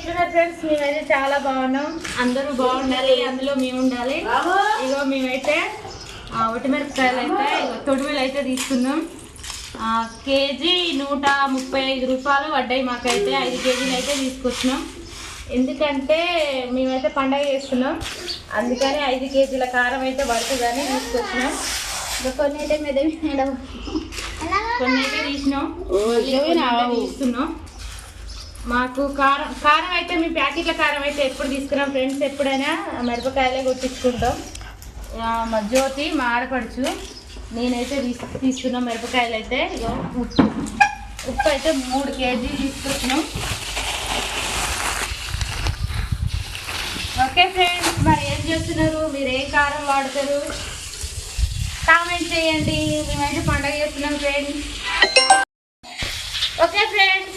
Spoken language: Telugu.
ఎట్లున్నారు ఫ్రెండ్స్? మేమైతే చాలా బాగున్నాం. అందరూ బాగుండాలి, అందులో మేము ఉండాలి. ఇగో మేమైతే ఒటిమిరపకాయలు అయితే తొడిమిలు అయితే తీసుకున్నాం. కేజీ 135 రూపాయలు పడ్డాయి మాకైతే. 5 కేజీలు అయితే తీసుకొచ్చినాం. ఎందుకంటే మేమైతే పండగ చేస్తున్నాం, అందుకని 5 కేజీల కారం అయితే పడుతుందని తీసుకొచ్చినాం. కొన్ని అయితే కొన్ని అయితే తీసినాం, తీస్తున్నాం. మాకు కారం అయితే మీ ప్యాకెట్ల కారం అయితే ఎప్పుడు తీసుకున్నాం ఫ్రెండ్స్. ఎప్పుడైనా మిరపకాయలే కొట్టించుకుంటాం. మా జ్యోతి మా ఆడపడుచు నేనైతే తీసుకున్నాం మిరపకాయలు అయితే. ఉప్పు అయితే 3 కేజీలు తీసుకొచ్చినాం. ఓకే ఫ్రెండ్స్, మరి ఏం చేస్తున్నారు? మీరు ఏ కారం వాడతారు కామెంట్ చేయండి. మేమైతే పండగ చేస్తున్నాం ఫ్రెండ్స్. Okay friends.